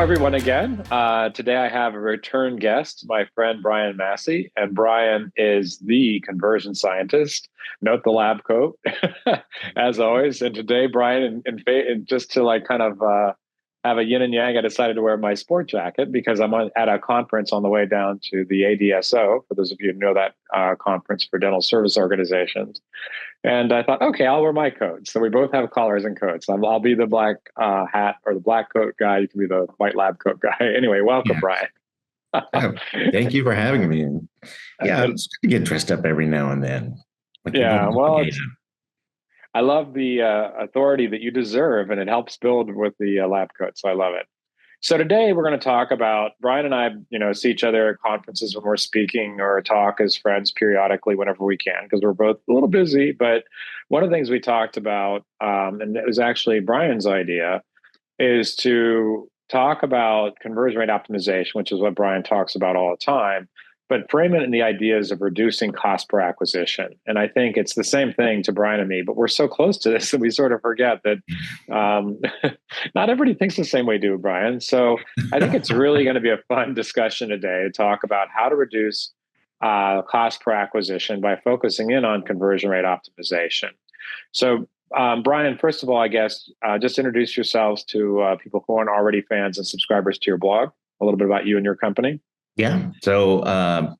Hello, everyone, again. Today I have a return guest, my friend Brian Massey, and Brian is the conversion scientist. Note the lab coat, as always. And today, Brian, and just to like kind of have a yin and yang, I decided to wear my sport jacket because at a conference on the way down to the ADSO. For those of you who know that conference for dental service organizations. And I thought, okay, I'll wear my coat. So we both have collars and coats. I'll be the black hat or the black coat guy. You can be the white lab coat guy. Anyway, welcome, Yeah. Brian. Oh, thank you for having me. And yeah, it's good to get dressed up every now and then. Like a Yeah, little well, occasion. I love the authority that you deserve, and it helps build with the lab coat. So I love it. So today we're going to talk about Brian and I, see each other at conferences when we're speaking or talk as friends periodically whenever we can, because we're both a little busy. But one of the things we talked about, and it was actually Brian's idea, is to talk about conversion rate optimization, which is what Brian talks about all the time, but frame it in the ideas of reducing cost per acquisition. And I think it's the same thing to Brian and me, but we're so close to this that we sort of forget that not everybody thinks the same way, do Brian? So I think it's really going to be a fun discussion today to talk about how to reduce cost per acquisition by focusing in on conversion rate optimization. So Brian, first of all, I guess just introduce yourselves to people who aren't already fans and subscribers to your blog, a little bit about you and your company. Yeah. So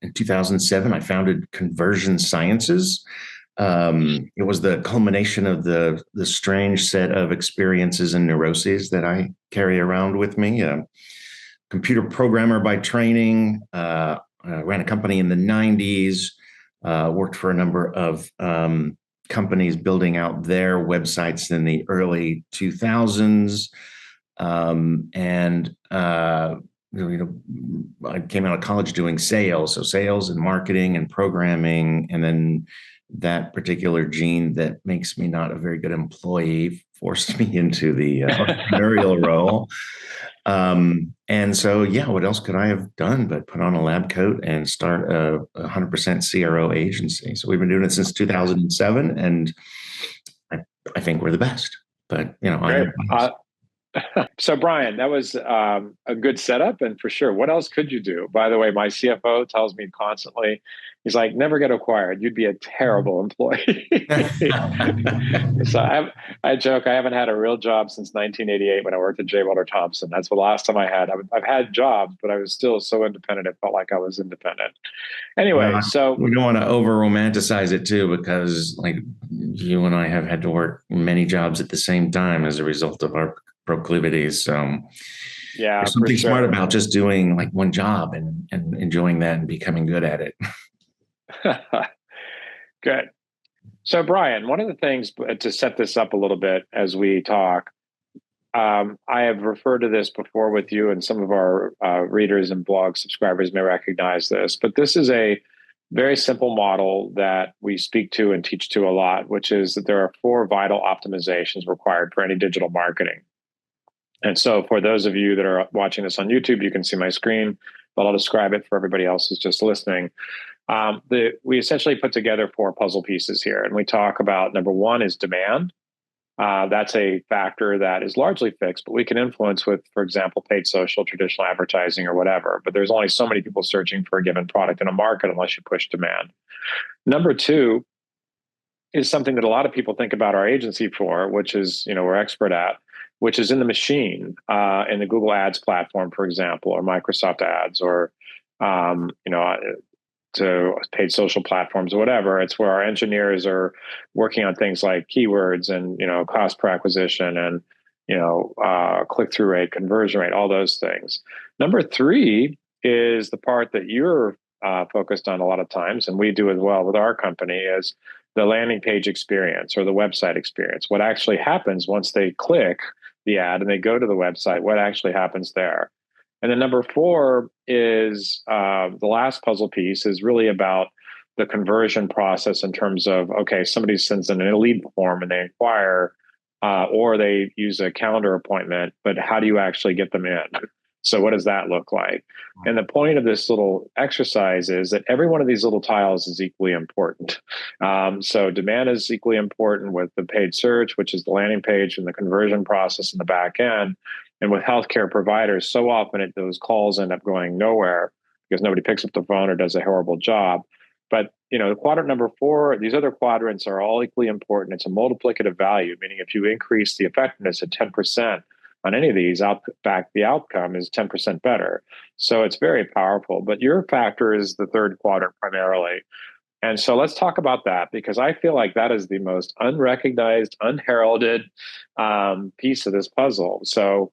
in 2007, I founded Conversion Sciences. It was the culmination of the strange set of experiences and neuroses that I carry around with me. A computer programmer by training, ran a company in the 90s, worked for a number of companies building out their websites in the early 2000s. I came out of college doing sales, so sales and marketing and programming, and then that particular gene that makes me not a very good employee forced me into the entrepreneurial role. And so, yeah, what else could I have done but put on a lab coat and start a 100% CRO agency? So we've been doing it since 2007, and I think we're the best. But I Great. am. So, Brian, that was a good setup, and for sure. What else could you do? By the way, my CFO tells me constantly, he's like, "Never get acquired. You'd be a terrible employee." So I joke, I haven't had a real job since 1988 when I worked at J. Walter Thompson. That's the last time I had. I've had jobs, but I was still so independent. It felt like I was independent. Anyway, Well, so we don't want to over romanticize it too, because like you and I have had to work many jobs at the same time as a result of our proclivities. So yeah, there's for something smart sure. about just doing like one job and enjoying that and becoming good at it. Good. So, Brian, one of the things to set this up a little bit as we talk, I have referred to this before with you, and some of our readers and blog subscribers may recognize this, but this is a very simple model that we speak to and teach to a lot, which is that there are four vital optimizations required for any digital marketing. And so, for those of you that are watching this on YouTube, you can see my screen, but I'll describe it for everybody else who's just listening. We essentially put together four puzzle pieces here, and we talk about number one is demand. That's a factor that is largely fixed, but we can influence with, for example, paid social, traditional advertising, or whatever. But there's only so many people searching for a given product in a market unless you push demand. Number two is something that a lot of people think about our agency for, which is, we're expert at, which is in the machine, in the Google Ads platform, for example, or Microsoft Ads, or to paid social platforms or whatever. It's where our engineers are working on things like keywords and cost per acquisition and click-through rate, conversion rate, all those things. Number three is the part that you're focused on a lot of times, and we do as well with our company, is the landing page experience or the website experience. What actually happens once they click the ad and they go to the website, what actually happens there? And then number four is the last puzzle piece is really about the conversion process in terms of, okay, somebody sends in a lead form and they inquire, or they use a calendar appointment, but how do you actually get them in? So what does that look like? And the point of this little exercise is that every one of these little tiles is equally important. So demand is equally important with the paid search, which is the landing page and the conversion process in the back end. And with healthcare providers, so often those calls end up going nowhere because nobody picks up the phone or does a horrible job. But the quadrant number 4, these other quadrants are all equally important. It's a multiplicative value, meaning if you increase the effectiveness at 10% on any of these, the outcome is 10% better. So it's very powerful. But your factor is the third quadrant primarily. And so let's talk about that, because I feel like that is the most unrecognized, unheralded piece of this puzzle. So,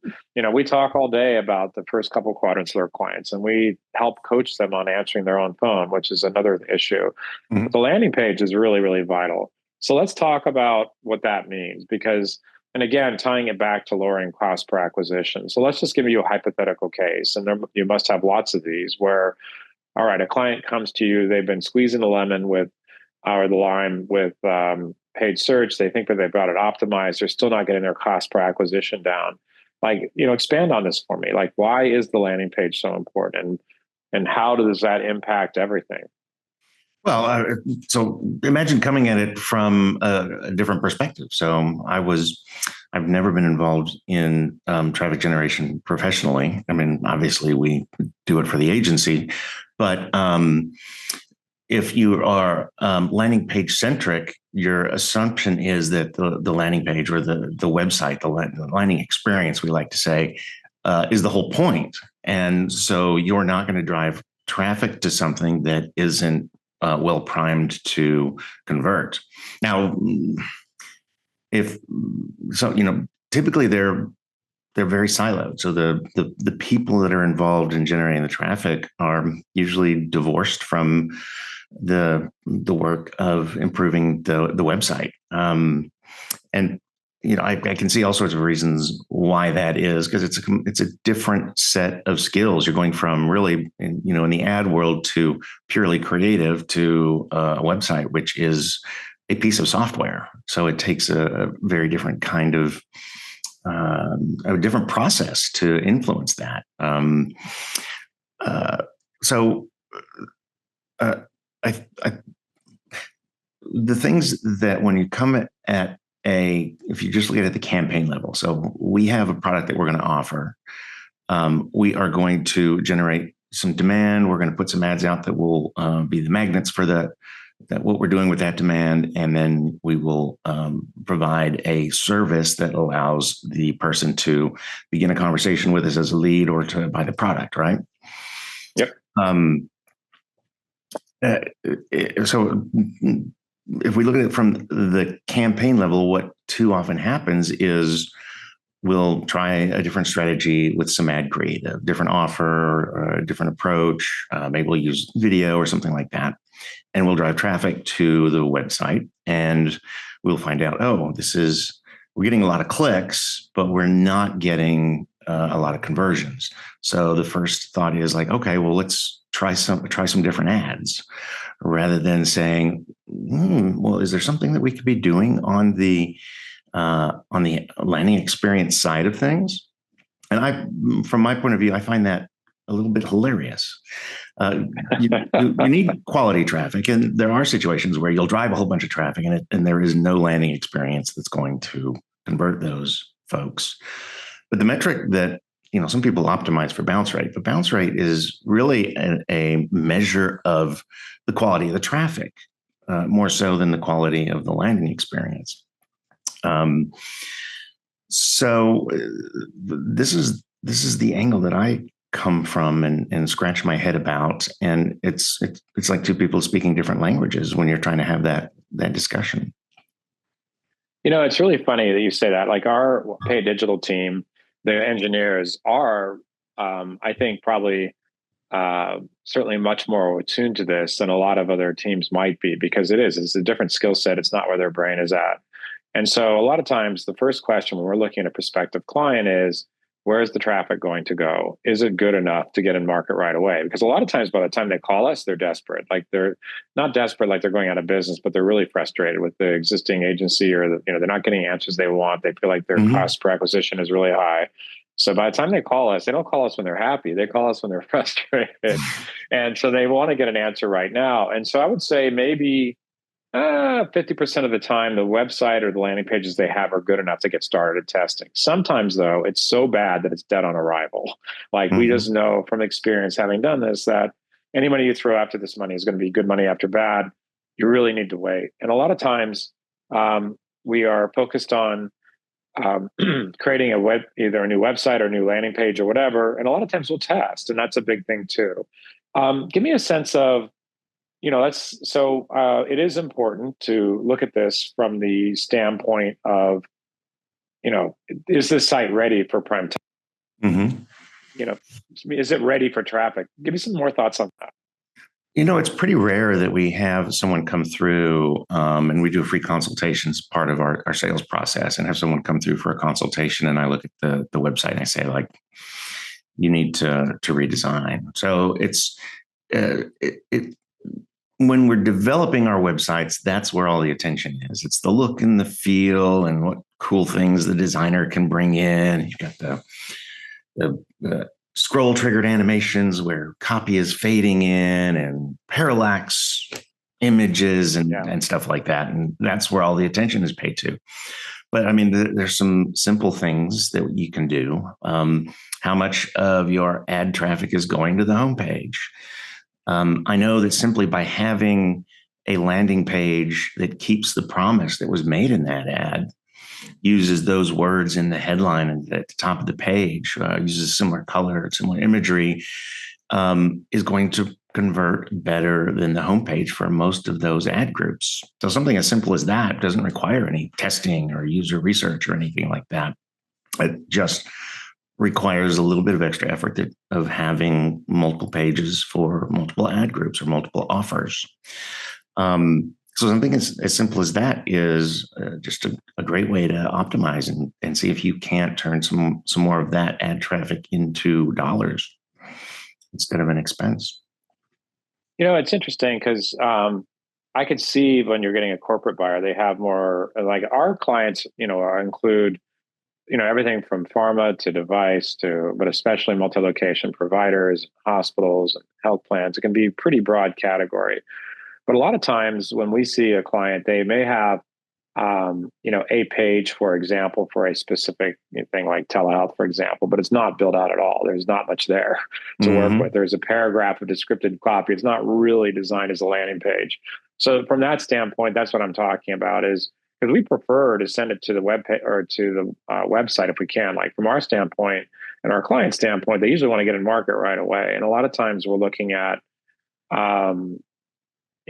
we talk all day about the first couple quadrants of our clients, and we help coach them on answering their own phone, which is another issue. Mm-hmm. But the landing page is really, really vital. So let's talk about what that means, because, and again, tying it back to lowering cost per acquisition. So let's just give you a hypothetical case, and you must have lots of these where, all right, a client comes to you, they've been squeezing the lemon or the lime with paid search. They think that they've got it optimized. They're still not getting their cost per acquisition down. Expand on this for me. Why is the landing page so important, and how does that impact everything? Well, so imagine coming at it from a different perspective. So I've never been involved in traffic generation professionally. I mean, obviously we do it for the agency, but if you are landing page centric, your assumption is that the landing page or the website, the landing experience, we like to say, is the whole point. And so you're not going to drive traffic to something that isn't well primed to convert. Now, typically they're very siloed. So the people that are involved in generating the traffic are usually divorced from the work of improving the website. And I can see all sorts of reasons why that is, because it's a different set of skills. You're going from really, in the ad world, to purely creative to a website, which is a piece of software. So it takes a very different kind of a different process to influence that. The things that when you come at if you just look at the campaign level, so we have a product that we're going to offer. We are going to generate some demand. We're going to put some ads out that will be the magnets for that what we're doing with that demand. And then we will provide a service that allows the person to begin a conversation with us as a lead or to buy the product, right? Yep. So if we look at it from the campaign level, what too often happens is we'll try a different strategy with some ad creative, different offer, or a different approach. Maybe we'll use video or something like that. And we'll drive traffic to the website, and we'll find out, we're getting a lot of clicks, but we're not getting a lot of conversions. So the first thought is okay, well, let's try some different ads, rather than saying, well, is there something that we could be doing on the landing experience side of things? And from my point of view, I find that a little bit hilarious. You need quality traffic, and there are situations where you'll drive a whole bunch of traffic and there is no landing experience that's going to convert those folks. But the metric that some people optimize for bounce rate, but bounce rate is really a measure of the quality of the traffic, more so than the quality of the landing experience. So this is the angle that I come from and scratch my head about, and it's like two people speaking different languages when you're trying to have that discussion. It's really funny that you say that. Our paid digital team, the engineers are, I think, probably certainly much more attuned to this than a lot of other teams might be, because it's a different skill set. It's not where their brain is at. And so a lot of times the first question when we're looking at a prospective client is, where's the traffic going to go? Is it good enough to get in market right away? Because a lot of times by the time they call us, they're desperate. They're not desperate like they're going out of business, but they're really frustrated with the existing agency, or they're not getting answers they want. They feel like their cost per acquisition is really high. So by the time they call us, they don't call us when they're happy. They call us when they're frustrated. And so they want to get an answer right now. And so I would say maybe 50% of the time, the website or the landing pages they have are good enough to get started testing. Sometimes, though, it's so bad that it's dead on arrival. Like we just know from experience, having done this, that any money you throw after this money is going to be good money after bad. You really need to wait. And a lot of times, we are focused on creating either a new website or a new landing page or whatever. And a lot of times we'll test, and that's a big thing too. Give me a sense of, it is important to look at this from the standpoint of, is this site ready for prime time? Mm-hmm. Is it ready for traffic? Give me some more thoughts on that. It's pretty rare that we have someone come through and we do a free consultation as part of our sales process, and have someone come through for a consultation. And I look at the website and I say, like, you need to redesign. So it's when we're developing our websites, that's where all the attention is. It's the look and the feel and what cool things the designer can bring in. You've got the scroll triggered animations where copy is fading in, and parallax images and stuff like that. And that's where all the attention is paid to. But I mean, there's some simple things that you can do. How much of your ad traffic is going to the homepage? I know that simply by having a landing page that keeps the promise that was made in that ad, uses those words in the headline and at the top of the page, uses similar color, similar imagery, is going to convert better than the homepage for most of those ad groups. So something as simple as that doesn't require any testing or user research or anything like that. It just requires a little bit of extra effort of having multiple pages for multiple ad groups or multiple offers. So something as simple as that is just a great way to optimize and see if you can't turn some more of that ad traffic into dollars instead of an expense. It's interesting because I could see when you're getting a corporate buyer, they have more, like our clients, include, everything from pharma to device but especially multi-location providers, hospitals, and health plans. It can be a pretty broad category. But a lot of times when we see a client, they may have, a page, for example, for a specific thing like telehealth, for example, but it's not built out at all. There's not much there to work with. There's a paragraph of descriptive copy. It's not really designed as a landing page. So from that standpoint, that's what I'm talking about, is because we prefer to send it to the web page or to the website if we can. Like from our standpoint and our client standpoint, they usually want to get in market right away. And a lot of times we're looking at,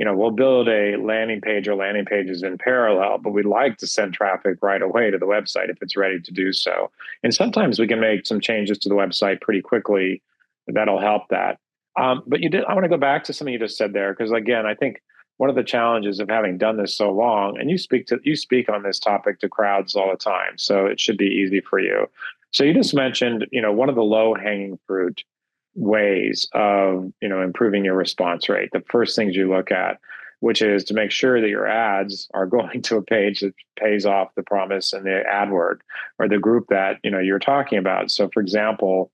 we'll build a landing page or landing pages in parallel, but we'd like to send traffic right away to the website if it's ready to do so. And sometimes we can make some changes to the website pretty quickly. That'll help that. But I want to go back to something you just said there, because again, I think one of the challenges of having done this so long, and you speak on this topic to crowds all the time, so it should be easy for you. So you just mentioned, one of the low hanging fruit ways of improving your response rate. The first things you look at, which is to make sure that your ads are going to a page that pays off the promise and the ad word or the group that you're talking about. So for example,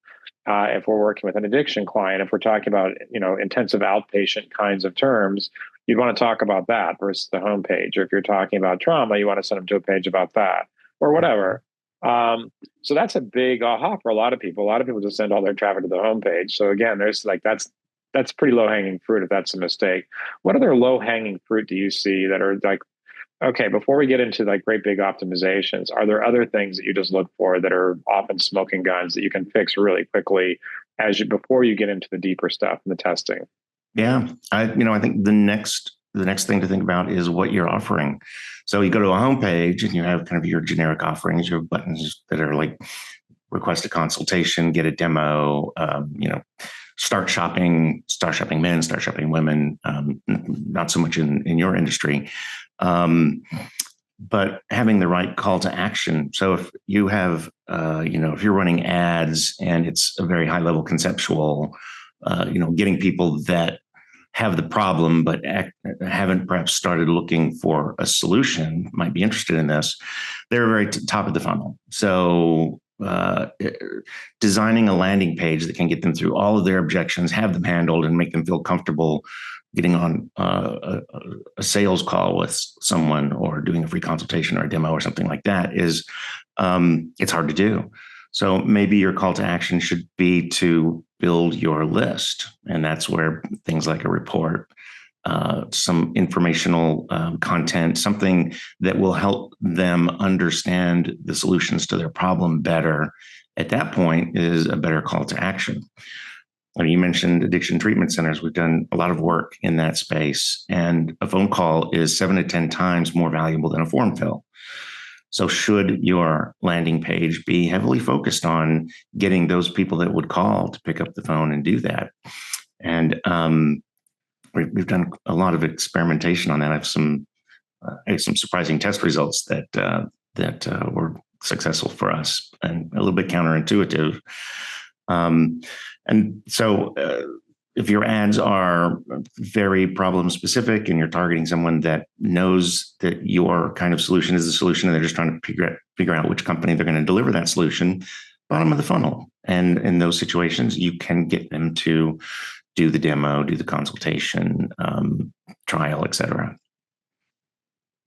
if we're working with an addiction client, if we're talking about intensive outpatient kinds of terms, you'd want to talk about that versus the homepage. Or if you're talking about trauma, you want to send them to a page about that or whatever. So that's a big aha for a lot of people. A lot of people just send all their traffic to the homepage. So again, there's that's pretty low hanging fruit if that's a mistake. What other low hanging fruit do you see that are like, okay, before we get into like great big optimizations, are there other things that you just look for that are often smoking guns that you can fix really quickly before you get into the deeper stuff and the testing? Yeah, I think the next thing to think about is what you're offering. So you go to a homepage and you have kind of your generic offerings, your buttons that are like request a consultation, get a demo, start shopping men, start shopping women, not so much in your industry, but having the right call to action. So if you have, if you're running ads and it's a very high level conceptual, getting people that have the problem but haven't perhaps started looking for a solution, might be interested in this, they're very top of the funnel. So designing a landing page that can get them through all of their objections, have them handled, and make them feel comfortable getting on a sales call with someone or doing a free consultation or a demo or something like that is it's hard to do. So maybe your call to action should be to build your list. And that's where things like a report, some informational content, something that will help them understand the solutions to their problem better at that point is a better call to action. I mean, you mentioned addiction treatment centers. We've done a lot of work in that space, and a phone call is 7 to 10 times more valuable than a form fill. So should your landing page be heavily focused on getting those people that would call to pick up the phone and do that? And we've done a lot of experimentation on that. I have some surprising test results that were successful for us and a little bit counterintuitive. And so if your ads are very problem specific and you're targeting someone that knows that your kind of solution is the solution and they're just trying to figure out which company they're going to deliver that solution, bottom of the funnel. And in those situations, you can get them to do the demo, do the consultation, trial, et cetera.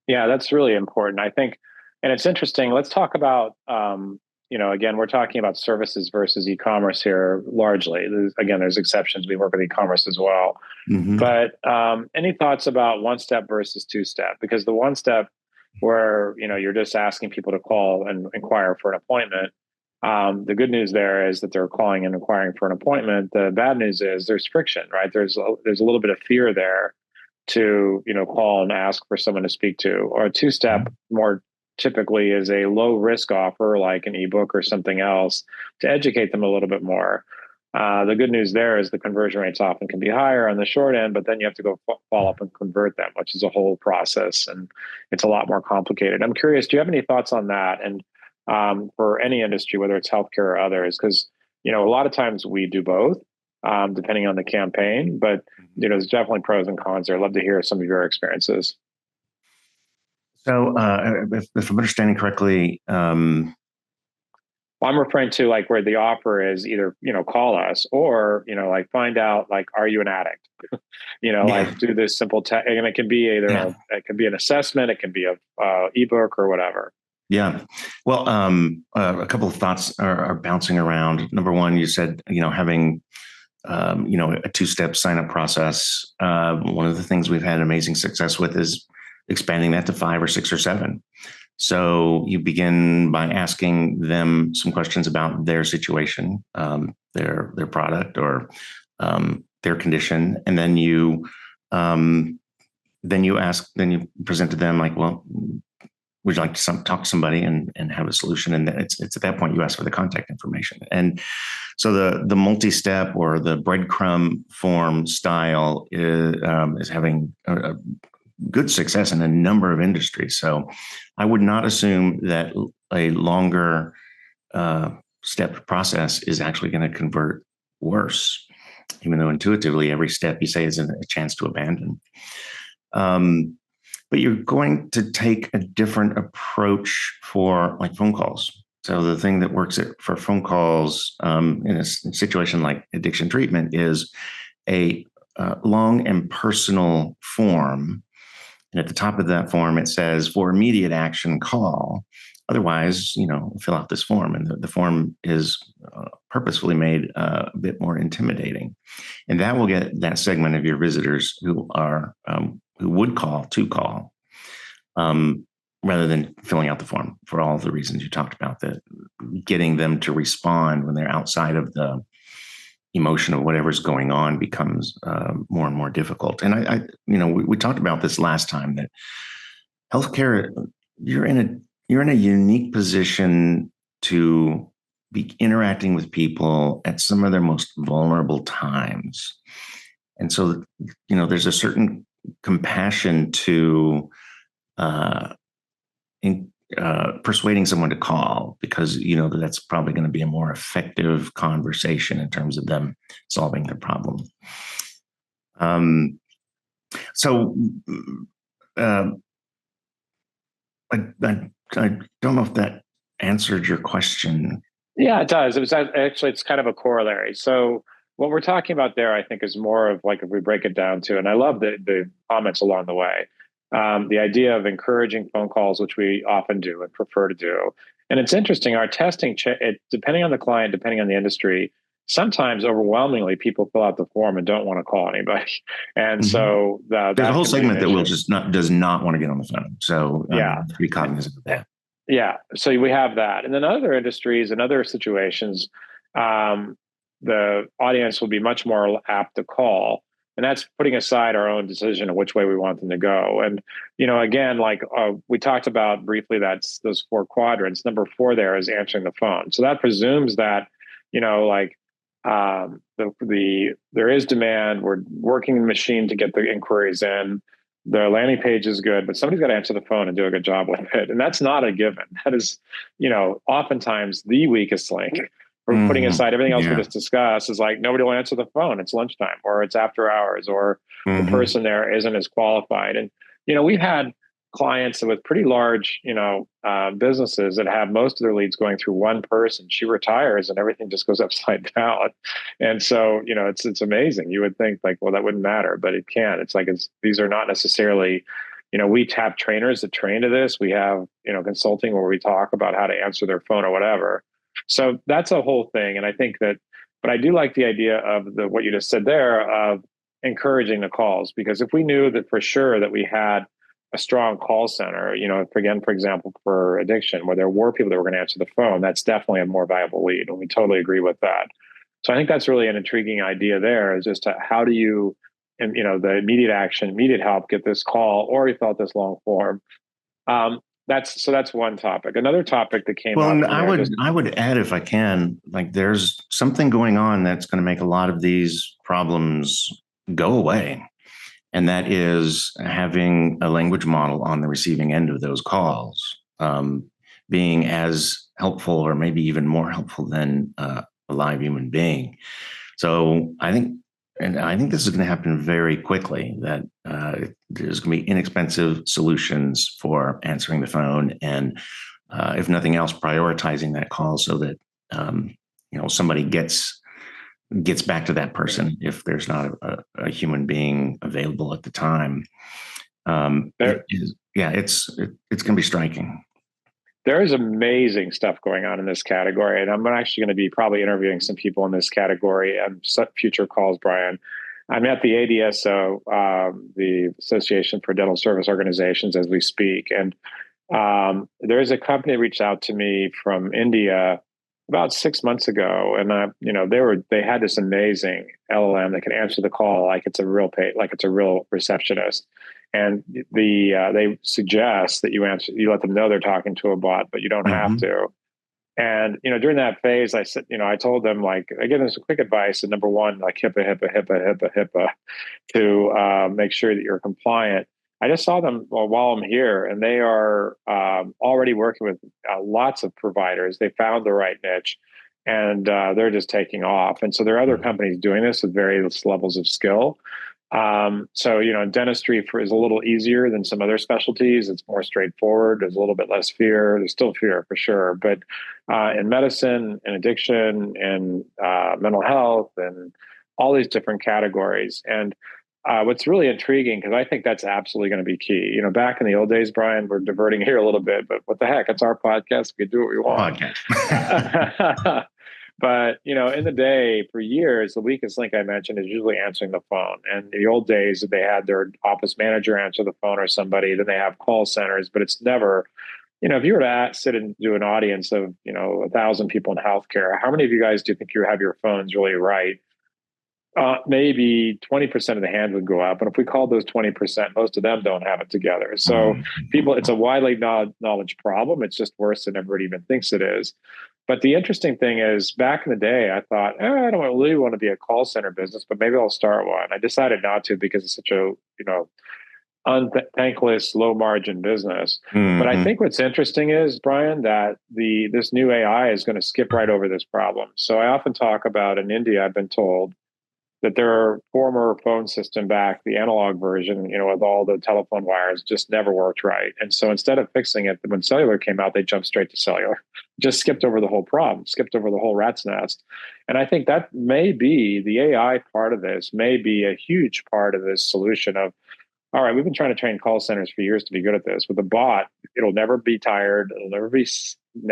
Yeah, that's really important, I think. And it's interesting. Let's talk about, again, we're talking about services versus e-commerce here largely. There's exceptions. We work with e-commerce as well. Mm-hmm. But any thoughts about one step versus two step? Because the one step where, you're just asking people to call and inquire for an appointment. The good news there is that they're calling and inquiring for an appointment. The bad news is there's friction, right? There's a little bit of fear there to, call and ask for someone to speak to. Or a two-step more typically is a low risk offer like an ebook or something else to educate them a little bit more. The good news there is the conversion rates often can be higher on the short end, but then you have to go follow up and convert them, which is a whole process and it's a lot more complicated. I'm curious, do you have any thoughts on that? And for any industry, whether it's healthcare or others, because, a lot of times we do both, depending on the campaign, but, there's definitely pros and cons there. I'd love to hear some of your experiences. So if I'm understanding correctly, I'm referring to like where the offer is either, call us or, like find out, like, are you an addict? Like do this simple test. And it can be either, it can be an assessment, it can be a ebook or whatever. Yeah. Well, a couple of thoughts are bouncing around. Number one, you said, having, a two-step sign-up process. One of the things we've had amazing success with is expanding that to 5 or 6 or 7. So you begin by asking them some questions about their situation, their product or their condition, and then you present to them like, well, would you like to talk to somebody and have a solution? And it's at that point you ask for the contact information. And so the multi-step or the breadcrumb form style is having a good success in a number of industries. So I would not assume that a longer step process is actually going to convert worse, even though intuitively every step you say is a chance to abandon. But you're going to take a different approach for like phone calls. So the thing that works for phone calls in a situation like addiction treatment is a long and personal form. And at the top of that form, it says, for immediate action, call. Otherwise, fill out this form. And the form is purposefully made a bit more intimidating. And that will get that segment of your visitors who would call to call, rather than filling out the form for all the reasons you talked about, that getting them to respond when they're outside of the emotion of whatever's going on becomes more and more difficult. And we talked about this last time, that healthcare, you're in a unique position to be interacting with people at some of their most vulnerable times. And so, there's a certain compassion to persuading someone to call, because that's probably going to be a more effective conversation in terms of them solving their problem. I don't know if that answered your question Yeah, it does. It was actually, it's kind of a corollary. So what we're talking about there, I think, is more of like if we break it down to, and I love the comments along the way, the idea of encouraging phone calls, which we often do and prefer to do. And it's interesting, our testing, depending on the client, depending on the industry, sometimes overwhelmingly people fill out the form and don't want to call anybody, and Mhm. so There's a that whole can be an segment that will issue. just not does not want to get on the phone. So Yeah. to be cognizant of that. Yeah, so we have that, and then other industries and other situations, um, the audience will be much more apt to call, and that's putting aside our own decision of which way we want them to go. And again, like we talked about briefly, that's those four quadrants. Number four there is answering the phone. So that presumes that like there is demand. We're working the machine to get the inquiries in, the landing page is good, but somebody's got to answer the phone and do a good job with it. And that's not a given. That is, oftentimes the weakest link. For putting Hmm. aside everything else we Yeah. just discussed, is like nobody will answer the phone. It's lunchtime or it's after hours or the Hmm. person there isn't as qualified. And, we've had clients with pretty large, businesses that have most of their leads going through one person. She retires and everything just goes upside down. And so, it's amazing. You would think like, well, that wouldn't matter, but it can. It's like these are not necessarily, we have trainers that train to this. We have, consulting where we talk about how to answer their phone or whatever. So that's a whole thing. And I think that, but I do like the idea of what you just said there of encouraging the calls, because if we knew that for sure that we had a strong call center, again, for example, for addiction, where there were people that were going to answer the phone, that's definitely a more valuable lead. And we totally agree with that. So I think that's really an intriguing idea there, is just how do you, and the immediate action, immediate help, get this call, or you fill out this long form. That's one topic. Another topic that came Well, up and in there, just I would add, if I can, like there's something going on that's going to make a lot of these problems go away. And that is having a language model on the receiving end of those calls, being as helpful or maybe even more helpful than a live human being. So I think this is going to happen very quickly, that there's going to be inexpensive solutions for answering the phone. And if nothing else, prioritizing that call so that, somebody gets back to that person if there's not a human being available at the time. there, It's going to be striking. there is amazing stuff going on in this category, and I'm actually going to be probably interviewing some people in this category and future calls, Brian. I'm at the ADSO, the Association for Dental Service Organizations, as we speak, and there's a company that reached out to me from India about 6 months ago, and they had this amazing LLM that can answer the call like it's a real like it's a real receptionist. And they suggest that you let them know they're talking to a bot, but you don't have Mm-hmm. to. And during that phase, I said, I told them, like, I give them some quick advice. And number one, like HIPAA, to make sure that you're compliant. I just saw them while I'm here, and they are already working with lots of providers. They found the right niche, and they're just taking off. And so there are other companies doing this with various levels of skill. So dentistry is a little easier than some other specialties. It's more straightforward. There's a little bit less fear. There's still fear for sure, but in medicine and addiction and mental health and all these different categories. And what's really intriguing, because I think that's absolutely going to be key. Back in the old days, Brian, we're diverting here a little bit, but what the heck? It's our podcast. We can do what we want. Podcast. But in the day, for years, the weakest link I mentioned is usually answering the phone. And in the old days, they had their office manager answer the phone or somebody. Then they have call centers, but it's never. If you were to sit and do an audience of 1,000 people in healthcare, how many of you guys do you think you have your phones really right? Maybe 20% of the hands would go up. And if we called those 20%, most of them don't have it together. So it's a widely knowledge problem. It's just worse than everybody even thinks it is. But the interesting thing is, back in the day, I thought, I don't really want to be a call center business, but maybe I'll start one. I decided not to because it's such a, unthankless, low margin business. But I think what's interesting is, Brian, that this new AI is going to skip right over this problem. So I often talk about, in India, I've been told, that their former phone system back, the analog version, with all the telephone wires, just never worked right. And so instead of fixing it, when cellular came out, they jumped straight to cellular, just skipped over the whole problem, skipped over the whole rat's nest. And I think that may be the AI part of this, may be a huge part of this solution of, all right, we've been trying to train call centers for years to be good at this. With a bot, it'll never be tired. It'll never be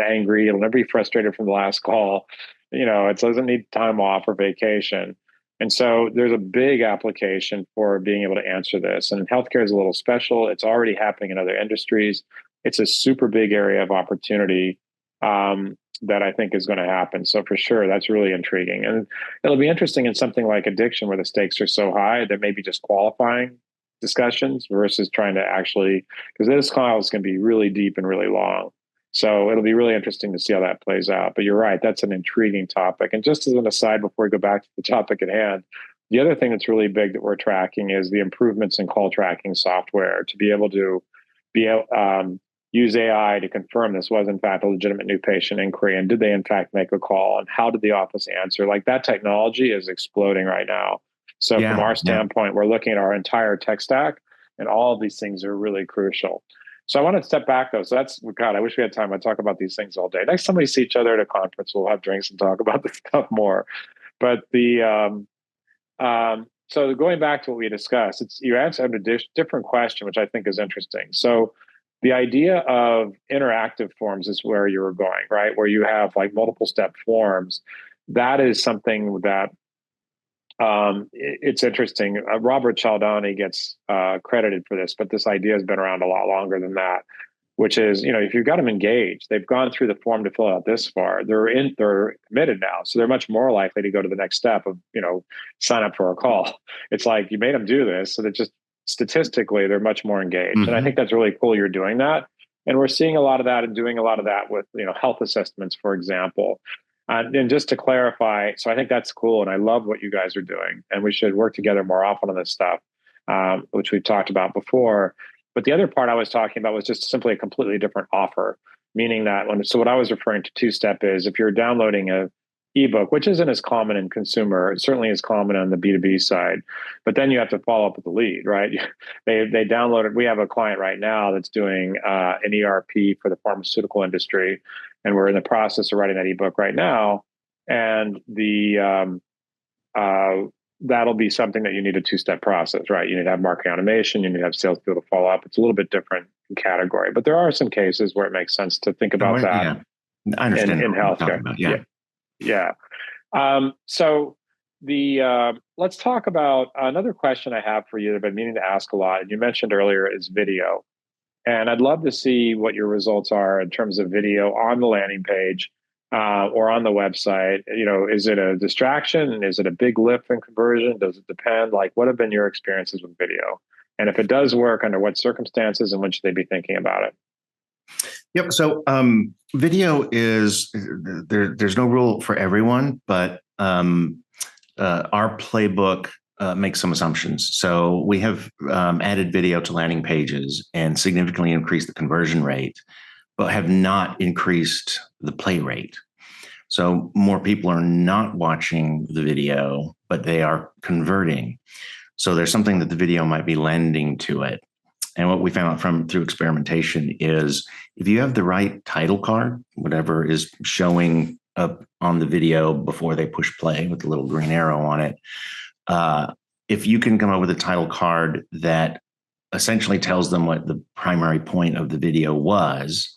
angry. It'll never be frustrated from the last call. It doesn't need time off or vacation. And so there's a big application for being able to answer this. And healthcare is a little special. It's already happening in other industries. It's a super big area of opportunity that I think is going to happen. So for sure, that's really intriguing. And it'll be interesting in something like addiction where the stakes are so high that maybe just qualifying discussions versus trying to actually, because this call is going to be really deep and really long. So it'll be really interesting to see how that plays out. But you're right, that's an intriguing topic. And just as an aside, before we go back to the topic at hand, the other thing that's really big that we're tracking is the improvements in call tracking software to be able to use AI to confirm this was in fact a legitimate new patient inquiry, and did they in fact make a call, and how did the office answer? Like, that technology is exploding right now. So from our standpoint, we're looking at our entire tech stack, and all of these things are really crucial. So I want to step back though. So God, I wish we had time. I talk about these things all day. Next time we see each other at a conference, we'll have drinks and talk about this stuff more. But so going back to what we discussed, you answered a different question, which I think is interesting. So the idea of interactive forms is where you were going, right? Where you have like multiple step forms. That is something that it's interesting. Robert Cialdini gets credited for this, but this idea has been around a lot longer than that, which is, if you've got them engaged, they've gone through the form to fill out this far, they're committed now. So they're much more likely to go to the next step of, sign up for a call. It's like you made them do this. So that just statistically, they're much more engaged. Mm-hmm. And I think that's really cool you're doing that. And we're seeing a lot of that and doing a lot of that with, health assessments, for example. And just to clarify, so I think that's cool. And I love what you guys are doing. And we should work together more often on this stuff, which we've talked about before. But the other part I was talking about was just simply a completely different offer, meaning that what I was referring to two-step is if you're downloading a ebook, which isn't as common in consumer, it certainly is common on the B2B side, but then you have to follow up with the lead, right? They downloaded, we have a client right now that's doing an ERP for the pharmaceutical industry, and we're in the process of writing that ebook right now. And that'll be something that you need a two-step process, right? You need to have marketing automation, you need to have salespeople to follow up. It's a little bit different category, but there are some cases where it makes sense to think about that. Yeah. I understand in healthcare. Yeah. So let's talk about another question I have for you that I've been meaning to ask a lot. And you mentioned earlier is video. And I'd love to see what your results are in terms of video on the landing page or on the website. Is it a distraction? Is it a big lift in conversion? Does it depend? Like, what have been your experiences with video? And if it does work, under what circumstances, and when should they be thinking about it? Yep. So video is there's no rule for everyone, but our playbook makes some assumptions. So we have added video to landing pages and significantly increased the conversion rate, but have not increased the play rate. So more people are not watching the video, but they are converting. So there's something that the video might be lending to it. And what we found out through experimentation is if you have the right title card, whatever is showing up on the video before they push play with the little green arrow on it, if you can come up with a title card that essentially tells them what the primary point of the video was,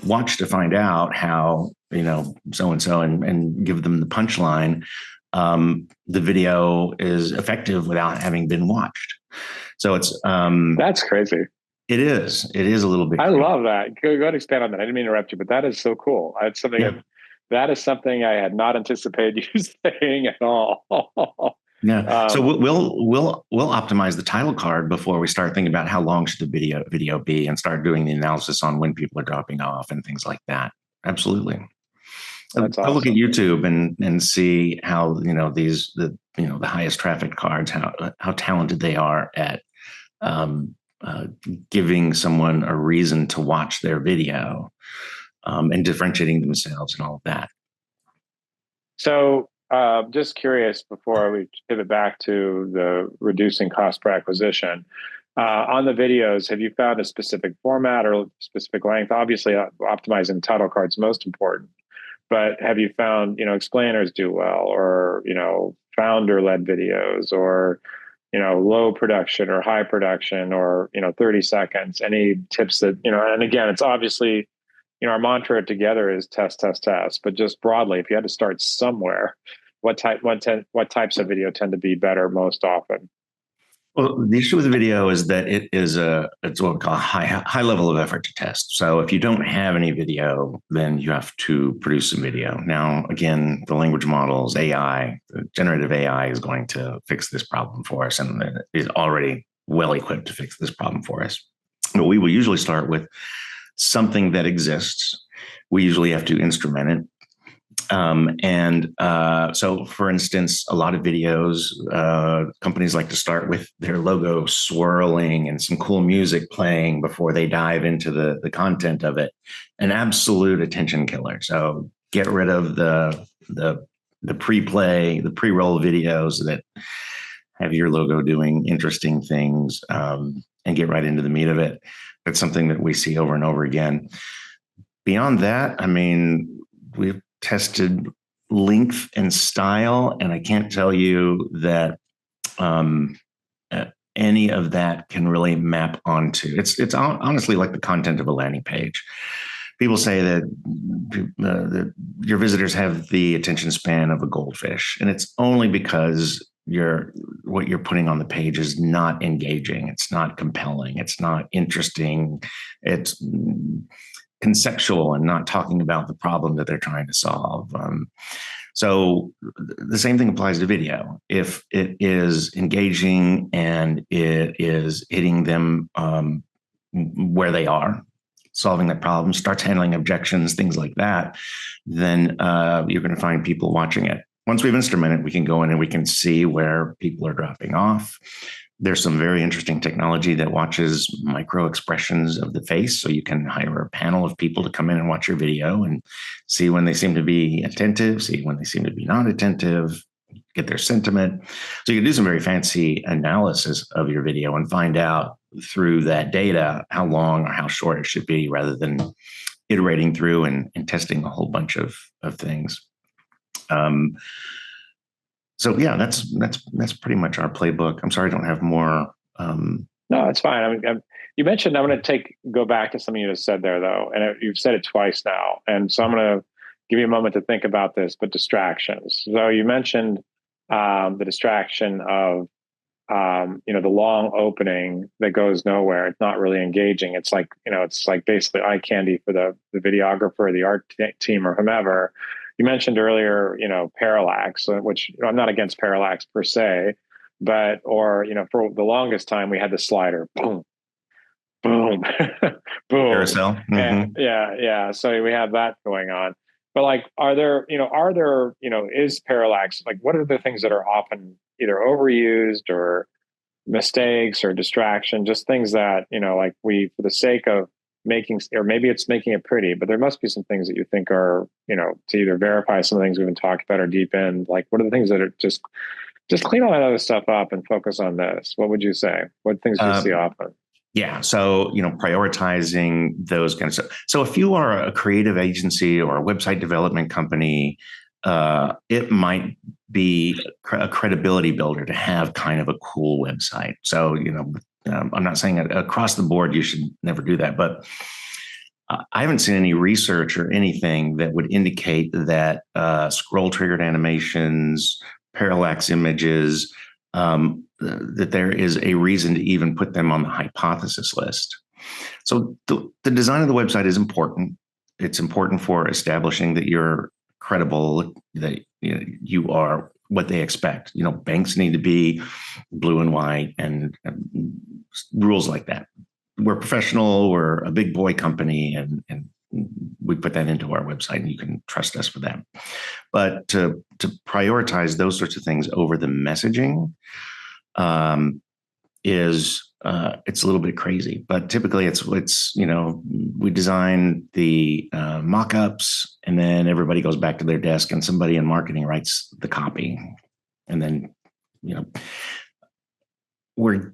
watch to find out how, so-and-so and give them the punchline, the video is effective without having been watched. So it's that's crazy. It is a little bit. I love that. Go ahead and expand on that. I didn't mean to interrupt you, but that is so cool. It's something that is something I had not anticipated you saying at all. Yeah. So we'll optimize the title card before we start thinking about how long should the video be, and start doing the analysis on when people are dropping off and things like that. Absolutely. That's awesome. I'll look at YouTube and see how the highest traffic cards, how talented they are at giving someone a reason to watch their video and differentiating themselves and all of that. So just curious before we pivot back to the reducing cost per acquisition. On the videos, have you found a specific format or specific length? Obviously, optimizing title card's most important, but have you found, explainers do well, or, founder-led videos, or, low production or high production, or, 30 seconds? Any tips that, and again, it's obviously, our mantra together is test, test, test, but just broadly, if you had to start somewhere, what types of video tend to be better most often? Well, the issue with the video is that it's what we call a high level of effort to test. So if you don't have any video, then you have to produce some video. Now, again, the language models, AI, the generative AI is going to fix this problem for us, and it is already well equipped to fix this problem for us. But we will usually start with something that exists. We usually have to instrument it. So, for instance, a lot of videos, companies like to start with their logo swirling and some cool music playing before they dive into the content of it. An absolute attention killer. So get rid of the pre-play, the pre-roll videos that have your logo doing interesting things, and get right into the meat of it. That's something that we see over and over again. Beyond that, I mean, we've tested length and style, and I can't tell you that any of that can really map onto. It's honestly like the content of a landing page. People say that your visitors have the attention span of a goldfish, and it's only because what you're putting on the page is not engaging. It's not compelling. It's not interesting. It's conceptual and not talking about the problem that they're trying to solve. So the same thing applies to video. If it is engaging and it is hitting them where they are, solving that problem, starts handling objections, things like that, then you're going to find people watching it. Once we've instrumented, we can go in and we can see where people are dropping off. There's some very interesting technology that watches micro expressions of the face. So you can hire a panel of people to come in and watch your video and see when they seem to be attentive, see when they seem to be not attentive, get their sentiment. So you can do some very fancy analysis of your video and find out through that data how long or how short it should be, rather than iterating through and testing a whole bunch of things. So yeah, that's pretty much our playbook. I'm sorry, I don't have more. No, it's fine. I mean, you mentioned, I'm going to go back to something you just said there, though, and you've said it twice now, and so I'm going to give you a moment to think about this. But distractions. So you mentioned the distraction of the long opening that goes nowhere. It's not really engaging. It's like basically eye candy for the videographer, the art team, or whomever. You mentioned earlier, parallax, which I'm not against parallax per se, but for the longest time we had the slider, boom, boom, boom, carousel. Mm-hmm. And yeah. So we have that going on. But is parallax, like, what are the things that are often either overused or mistakes or distraction, just things that, for the sake of making, or maybe it's making it pretty, but there must be some things that you think are, to either verify some things we've been talking about or deep in, like, what are the things that are just clean all that other stuff up and focus on this? What would you say? What things do you see often? Yeah. So, prioritizing those kinds of stuff. So if you are a creative agency or a website development company, it might be a credibility builder to have kind of a cool website. So, I'm not saying across the board you should never do that, but I haven't seen any research or anything that would indicate that scroll triggered animations, parallax images, that there is a reason to even put them on the hypothesis list. So the design of the website is important. It's important for establishing that you're credible, that you are what they expect. Banks need to be blue and white, and rules like that. We're professional. We're a big boy company, and we put that into our website, and you can trust us for that. But to prioritize those sorts of things over the messaging is it's a little bit crazy, but typically it's we design the mock-ups, and then everybody goes back to their desk, and somebody in marketing writes the copy, and then we're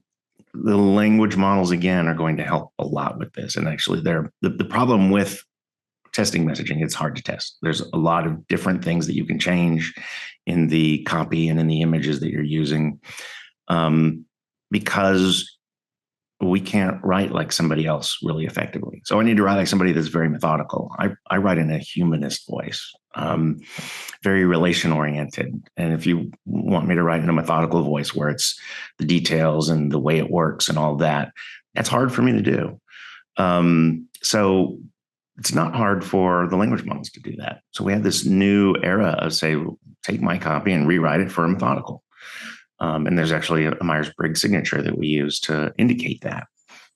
the language models again are going to help a lot with this. And actually, the problem with testing messaging, it's hard to test. There's a lot of different things that you can change in the copy and in the images that you're using, because we can't write like somebody else really effectively. So I need to write like somebody that's very methodical. I write in a humanist voice, very relation oriented. And if you want me to write in a methodical voice where it's the details and the way it works and all that, that's hard for me to do. So it's not hard for the language models to do that. So we have this new era of take my copy and rewrite it for a methodical. And there's actually a Myers-Briggs signature that we use to indicate that.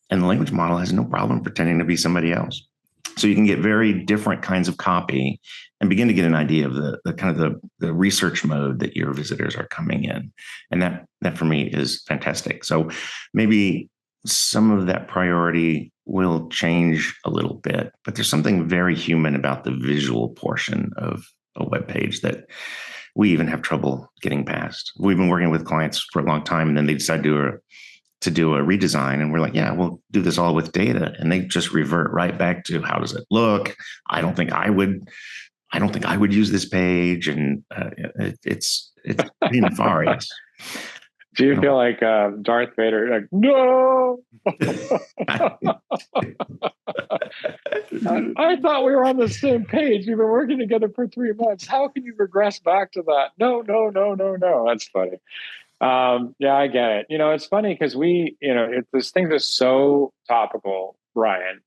And the language model has no problem pretending to be somebody else. So you can get very different kinds of copy and begin to get an idea of the research mode that your visitors are coming in. And that for me is fantastic. So maybe some of that priority will change a little bit, but there's something very human about the visual portion of a web page that we even have trouble getting past. We've been working with clients for a long time, and then they decide to do a redesign, and we're like, yeah, we'll do this all with data, and they just revert right back to how does it look? I don't think I would use this page, and it's pretty nefarious. Do you feel like Darth Vader? Like, no! I thought we were on the same page. We've been working together for 3 months. How can you regress back to that? No. That's funny. Yeah, I get it. It's funny because this thing is so topical, Brian.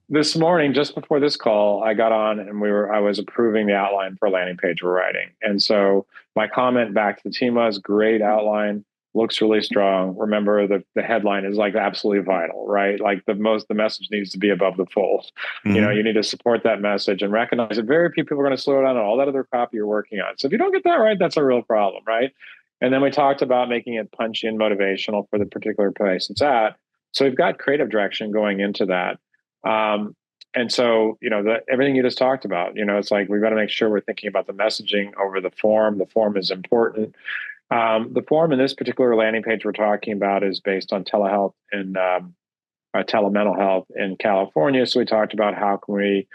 This morning, just before this call, I got on and I was approving the outline for a landing page we're writing. And so my comment back to the team was, great outline, looks really strong. Remember, the headline is like absolutely vital, right? Like the message needs to be above the fold. Mm-hmm. You need to support that message and recognize that very few people are going to slow down on all that other copy you're working on. So if you don't get that right, that's a real problem, right? And then we talked about making it punchy and motivational for the particular place it's at. So we've got creative direction going into that. And so, everything you just talked about, it's like, we've got to make sure we're thinking about the messaging over the form. The form is important. The form in this particular landing page we're talking about is based on telehealth and telemental health in California. So we talked about how can we,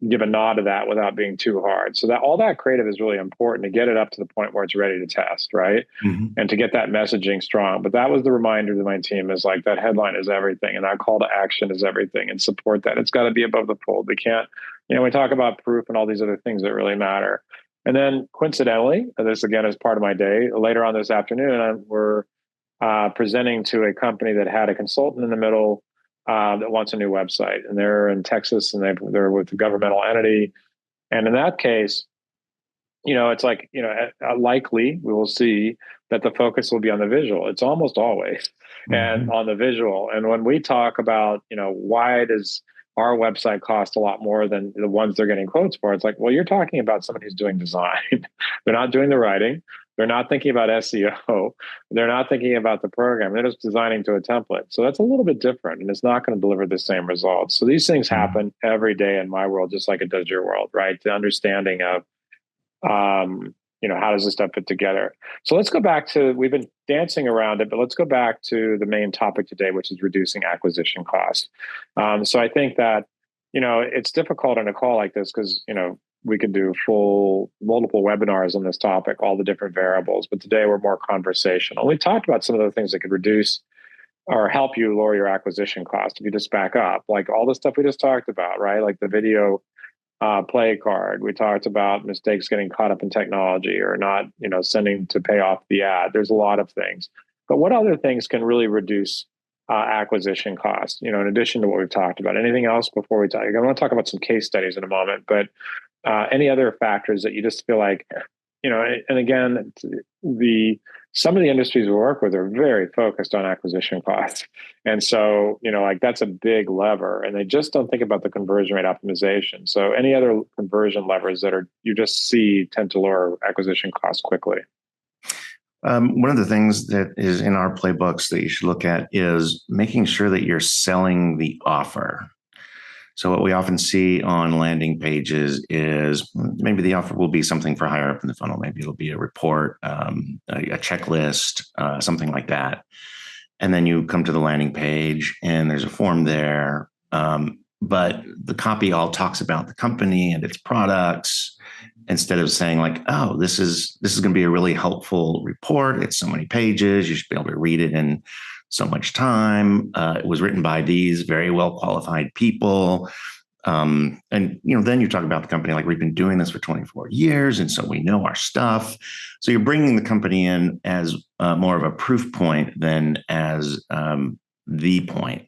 give a nod to that without being too hard. So that all that creative is really important to get it up to the point where it's ready to test, right? Mm-hmm. And to get that messaging strong. But that was the reminder to my team, is like, that headline is everything, and that call to action is everything, and support that. It's got to be above the fold. We can't, we talk about proof and all these other things that really matter. And then coincidentally, this again is part of my day, later on this afternoon, we're presenting to a company that had a consultant in the middle that wants a new website, and they're in Texas, and they're with a governmental entity. And in that case, it's like, likely we will see that the focus will be on the visual. It's almost always, Mm-hmm. and on the visual. And when we talk about, why does our website cost a lot more than the ones they're getting quotes for, it's like, well, you're talking about somebody who's doing design. They're not doing the writing. They're not thinking about SEO. They're not thinking about the program. They're just designing to a template. So that's a little bit different, and it's not going to deliver the same results. So these things happen every day in my world, just like it does your world, right? The understanding of, how does this stuff fit together? So let's go back to, we've been dancing around it, but let's go back to the main topic today, which is reducing acquisition costs. So I think that, it's difficult in a call like this because, we could do multiple webinars on this topic, all the different variables, but today we're more conversational. We talked about some of the things that could reduce or help you lower your acquisition cost if you just back up, like all the stuff we just talked about, right? Like the video play card. We talked about mistakes getting caught up in technology or not, sending to pay off the ad. There's a lot of things. But what other things can really reduce acquisition costs, in addition to what we've talked about? Anything else before we talk? I want to talk about some case studies in a moment, but any other factors that you just feel like, and again, some of the industries we work with are very focused on acquisition costs. And so, like that's a big lever, and they just don't think about the conversion rate optimization. So any other conversion levers that you just see tend to lower acquisition costs quickly? One of the things that is in our playbooks that you should look at is making sure that you're selling the offer. So what we often see on landing pages is maybe the offer will be something for higher up in the funnel. Maybe it'll be a report, a checklist, something like that. And then you come to the landing page and there's a form there. But the copy all talks about the company and its products instead of saying like, oh, this is going to be a really helpful report. It's so many pages. You should be able to read it in so much time. It was written by these very well qualified people. And then you talk about the company like we've been doing this for 24 years, and so we know our stuff. So you're bringing the company in as more of a proof point than as the point.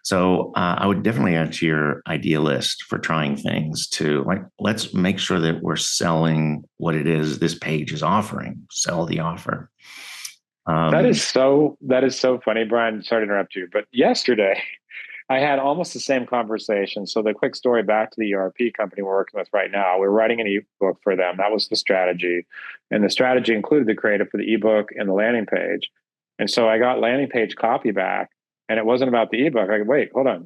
So I would definitely add to your idea list for trying things to like, let's make sure that we're selling what it is this page is offering. Sell the offer. That is so funny, Brian. Sorry to interrupt you, but yesterday I had almost the same conversation. So the quick story back to the ERP company we're working with right now. We're writing an ebook for them. That was the strategy. And the strategy included the creative for the ebook and the landing page. And so I got landing page copy back and it wasn't about the ebook. I go, wait, hold on.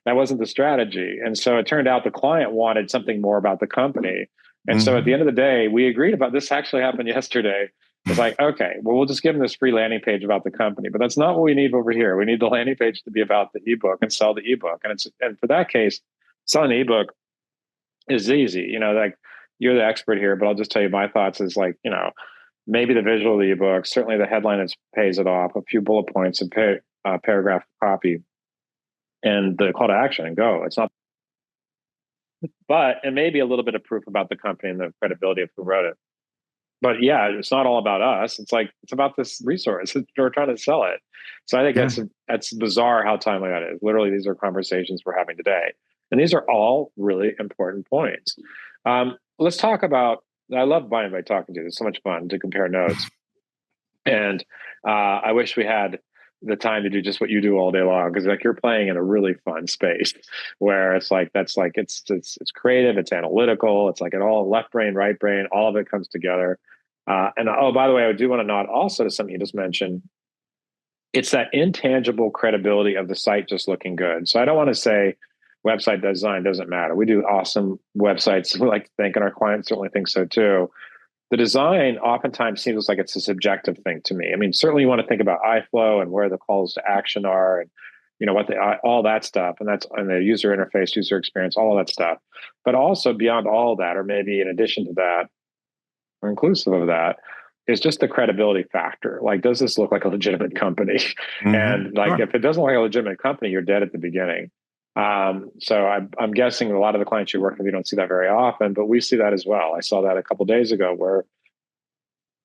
That wasn't the strategy. And so it turned out the client wanted something more about the company. And so at the end of the day, we agreed about this actually happened yesterday. It's like, okay, well, we'll just give them this free landing page about the company, but that's not what we need over here. We need the landing page to be about the ebook and sell the ebook. And for that case, selling the ebook is easy. Like you're the expert here, but I'll just tell you my thoughts is like, maybe the visual of the ebook, certainly the headline pays it off, a few bullet points and paragraph copy, and the call to action and go. It's not, but it may be a little bit of proof about the company and the credibility of who wrote it. But yeah, it's not all about us. It's like, it's about this resource. We're trying to sell it. So I think that's bizarre how timely that is. Literally, these are conversations we're having today. And these are all really important points. Let's talk about, I love by talking to you. It's so much fun to compare notes. And I wish we had the time to do just what you do all day long, because like you're playing in a really fun space where it's like it's creative, it's analytical, it's like it all left brain, right brain, all of it comes together. And oh, by the way, I do want to nod also to something you just mentioned. It's that intangible credibility of the site just looking good. So I don't want to say website design doesn't matter. We do awesome websites. We like to think, and our clients certainly think so too. The design oftentimes seems like it's a subjective thing to me. I mean, certainly you want to think about iFlow and where the calls to action are, and what all that stuff, and the user interface, user experience, all of that stuff. But also beyond all of that, or maybe in addition to that, or inclusive of that, is just the credibility factor. Like, does this look like a legitimate company? Mm-hmm. And like, if it doesn't look like a legitimate company, you're dead at the beginning. So I'm guessing a lot of the clients you work with, you don't see that very often, but we see that as well. I saw that a couple of days ago where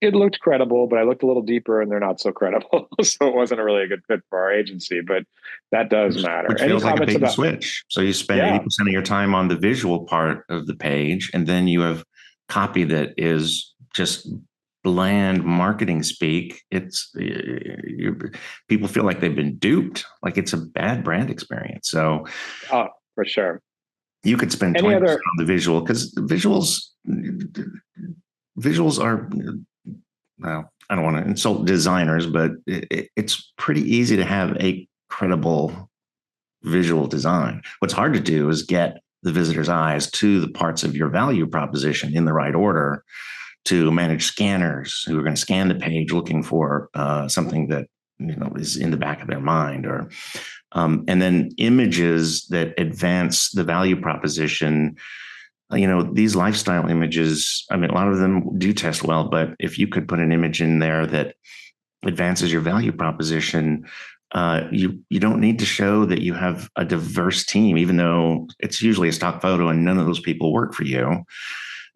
it looked credible, but I looked a little deeper and they're not so credible. So it wasn't really a good fit for our agency, but that does matter. Which feels like a bait and switch. So you spend 80% of your time on the visual part of the page, and then you have copy that is just bland marketing speak. People feel like they've been duped, like it's a bad brand experience. So for sure, you could spend 20% on the visual, because visuals are, well, I don't want to insult designers, but it's pretty easy to have a credible visual design. What's hard to do is get the visitor's eyes to the parts of your value proposition in the right order, to manage scanners who are going to scan the page looking for something that is in the back of their mind, or and then images that advance the value proposition. These lifestyle images, I mean, a lot of them do test well, but if you could put an image in there that advances your value proposition, you don't need to show that you have a diverse team, even though it's usually a stock photo and none of those people work for you.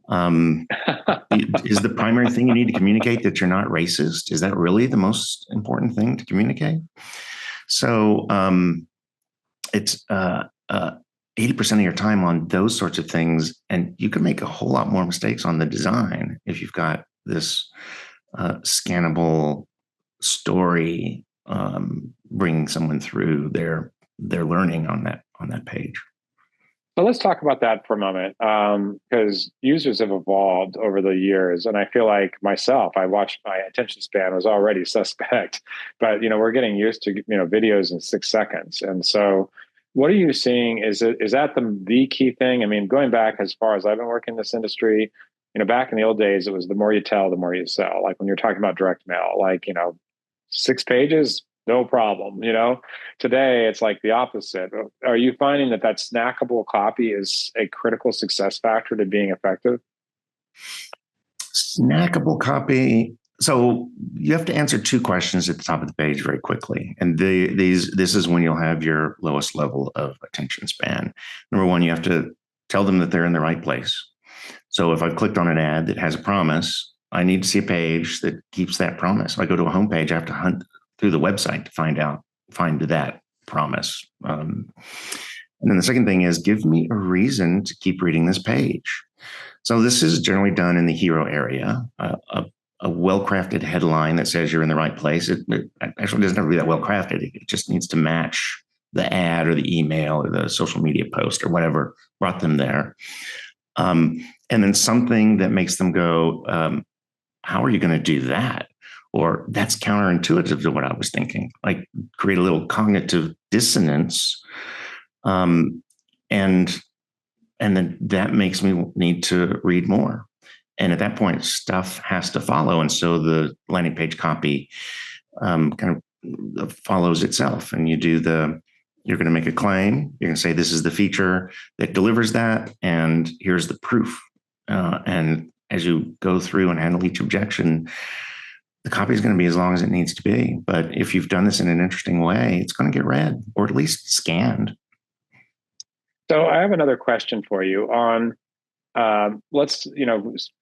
Is the primary thing you need to communicate that you're not racist? Is that really the most important thing to communicate? So it's 80% of your time on those sorts of things, and you can make a whole lot more mistakes on the design if you've got this scannable story bringing someone through their learning on that page. So let's talk about that for a moment, because users have evolved over the years, and I feel like myself, I watched my attention span was already suspect, but we're getting used to videos in 6 seconds, and so what are you seeing? Is that the key thing? I mean, going back as far as I've been working in this industry, back in the old days, it was the more you tell, the more you sell. Like when you're talking about direct mail, like 6 pages, no problem. Today, it's like the opposite. Are you finding that snackable copy is a critical success factor to being effective? Snackable copy. So you have to answer two questions at the top of the page very quickly. And this is when you'll have your lowest level of attention span. Number one, you have to tell them that they're in the right place. So if I've clicked on an ad that has a promise, I need to see a page that keeps that promise. If I go to a homepage, I have to hunt through the website to find that promise. And then the second thing is give me a reason to keep reading this page. So this is generally done in the hero area. A well-crafted headline that says you're in the right place. It actually doesn't have to be that well-crafted. It just needs to match the ad or the email or the social media post or whatever brought them there. And then something that makes them go, how are you going to do that? Or that's counterintuitive to what I was thinking. Like create a little cognitive dissonance. And then that makes me need to read more. And at that point, stuff has to follow. And so the landing page copy kind of follows itself. And you're going to make a claim. You're going to say, this is the feature that delivers that. And here's the proof. And as you go through and handle each objection, the copy is going to be as long as it needs to be. But if you've done this in an interesting way, it's going to get read or at least scanned. So I have another question for you on let's,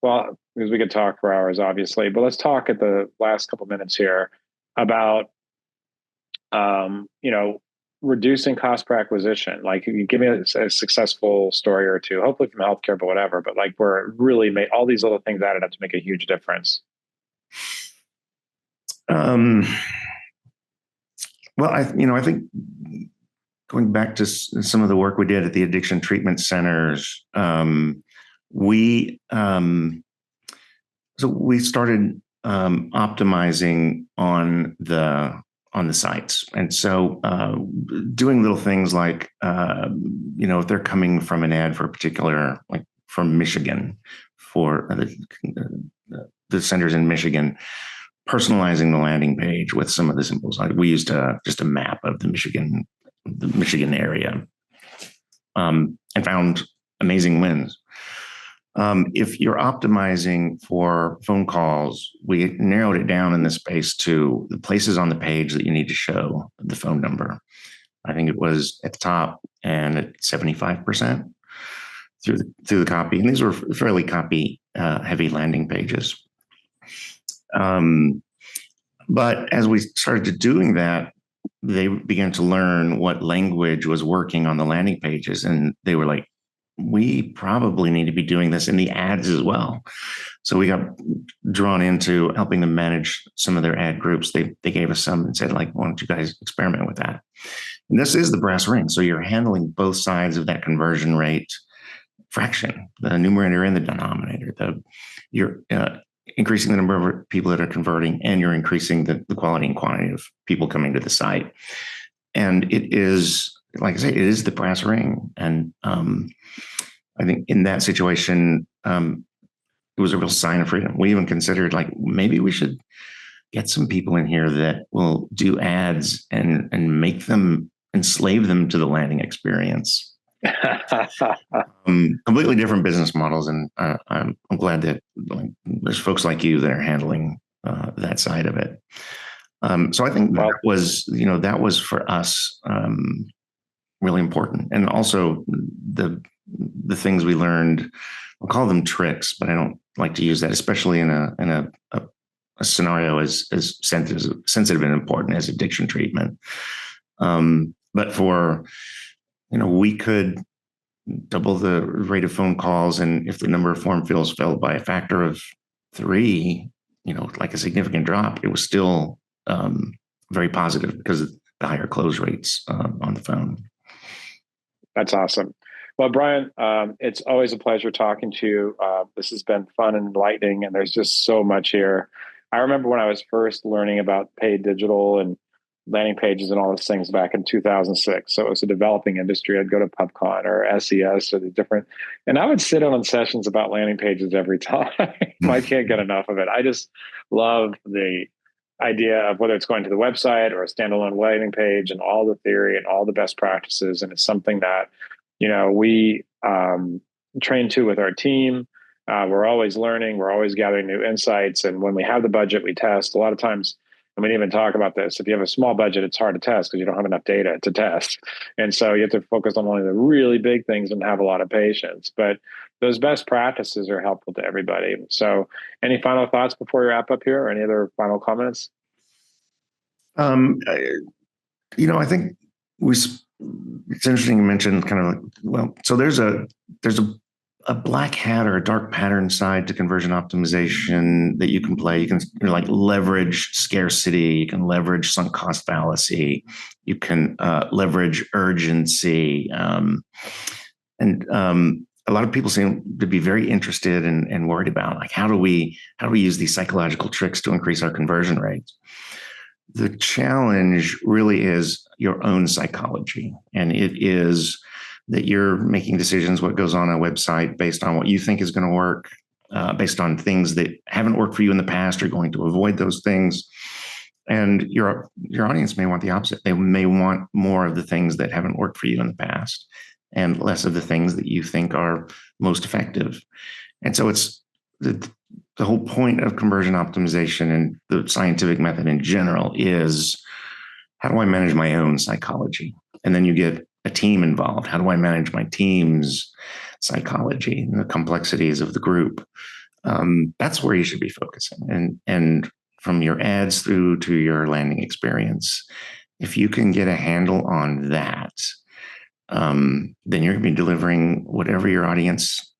well, because we could talk for hours, obviously, but let's talk at the last couple minutes here about, reducing cost per acquisition. Like you give me a successful story or two, hopefully from healthcare, but whatever, but like where it really made all these little things added up to make a huge difference. Well, I think going back to some of the work we did at the addiction treatment centers, we started optimizing on the sites, and so doing little things like if they're coming from an ad for a particular, like from Michigan, for the centers in Michigan, personalizing the landing page with some of the symbols. We used just a map of the Michigan area, and found amazing wins. If you're optimizing for phone calls, we narrowed it down in this space to the places on the page that you need to show the phone number. I think it was at the top and at 75% through the copy. And these were fairly copy heavy landing pages. But as we started doing that, they began to learn what language was working on the landing pages. And they were like, we probably need to be doing this in the ads as well. So we got drawn into helping them manage some of their ad groups. They gave us some and said, like, why don't you guys experiment with that? And this is the brass ring. So you're handling both sides of that conversion rate fraction, the numerator and the denominator. You're increasing the number of people that are converting, and you're increasing the quality and quantity of people coming to the site. And it is, like I say, it is the brass ring. And I think in that situation, it was a real sign of freedom. We even considered, like, maybe we should get some people in here that will do ads and make them, enslave them to the landing experience. Completely different business models, and I'm glad that there's folks like you that are handling that side of it. So I think that was for us really important, and also the things we learned. I'll call them tricks, but I don't like to use that, especially in a scenario as sensitive and important as addiction treatment. But for we could double the rate of phone calls, and if the number of form fills fell by a factor of 3, like a significant drop, it was still very positive because of the higher close rates on the phone. That's awesome. Well, Brian, it's always a pleasure talking to you. This has been fun and enlightening, and there's just so much here. I remember when I was first learning about paid digital and landing pages and all those things back in 2006. So it was a developing industry. I'd go to PubCon or SES or the different, and I would sit on sessions about landing pages every time. I can't get enough of it. I just love the idea of whether it's going to the website or a standalone landing page and all the theory and all the best practices. And it's something that, we train to with our team. We're always learning. We're always gathering new insights. And when we have the budget, we test. A lot of times, and we didn't even talk about this, if you have a small budget, it's hard to test because you don't have enough data to test. And so you have to focus on only the really big things and have a lot of patience. But those best practices are helpful to everybody. So any final thoughts before we wrap up here, or any other final comments? I think it's interesting you mentioned kind of so there's a black hat or a dark pattern side to conversion optimization that you can play. You can leverage scarcity. You can leverage sunk cost fallacy. You can leverage urgency. And a lot of people seem to be very interested and worried about how do we use these psychological tricks to increase our conversion rates. The challenge really is your own psychology, and it is that you're making decisions what goes on a website based on what you think is going to work, based on things that haven't worked for you in the past. You're going to avoid those things. And your audience may want the opposite. They may want more of the things that haven't worked for you in the past and less of the things that you think are most effective. And so it's the whole point of conversion optimization and the scientific method in general is, how do I manage my own psychology? And then you get a team involved. How do I manage my team's psychology and the complexities of the group? That's where you should be focusing. And from your ads through to your landing experience, if you can get a handle on that, then you're going to be delivering whatever your audience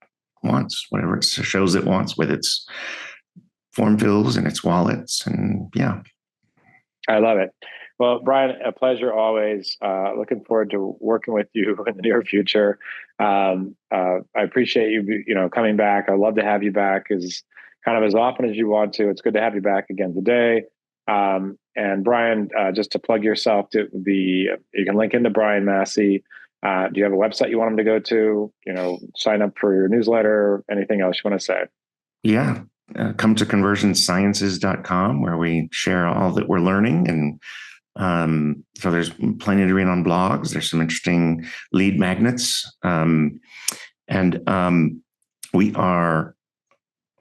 wants, whatever it shows it wants, with its form fills and its wallets. And yeah. I love it. Well, Brian, a pleasure always. Looking forward to working with you in the near future. I appreciate you, coming back. I'd love to have you back as often as you want to. It's good to have you back again today. And Brian, just to plug yourself, you can link into Brian Massey. Do you have a website you want them to go to? Sign up for your newsletter. Anything else you want to say? Yeah. Come to conversionsciences.com, where we share all that we're learning. And so there's plenty to read on blogs. There's some interesting lead magnets. We are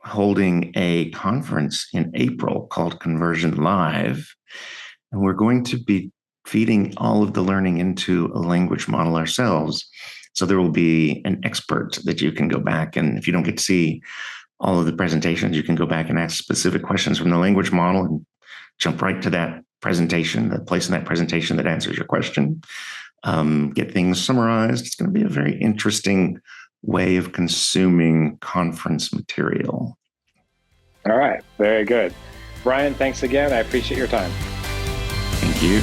holding a conference in April called Conversion Live. And we're going to be feeding all of the learning into a language model ourselves. So there will be an expert that you can go back, and if you don't get to see all of the presentations, you can go back and ask specific questions from the language model and jump right to that presentation, the place in that presentation that answers your question, get things summarized. It's going to be a very interesting way of consuming conference material. All right. Very good. Brian, thanks again. I appreciate your time. Thank you.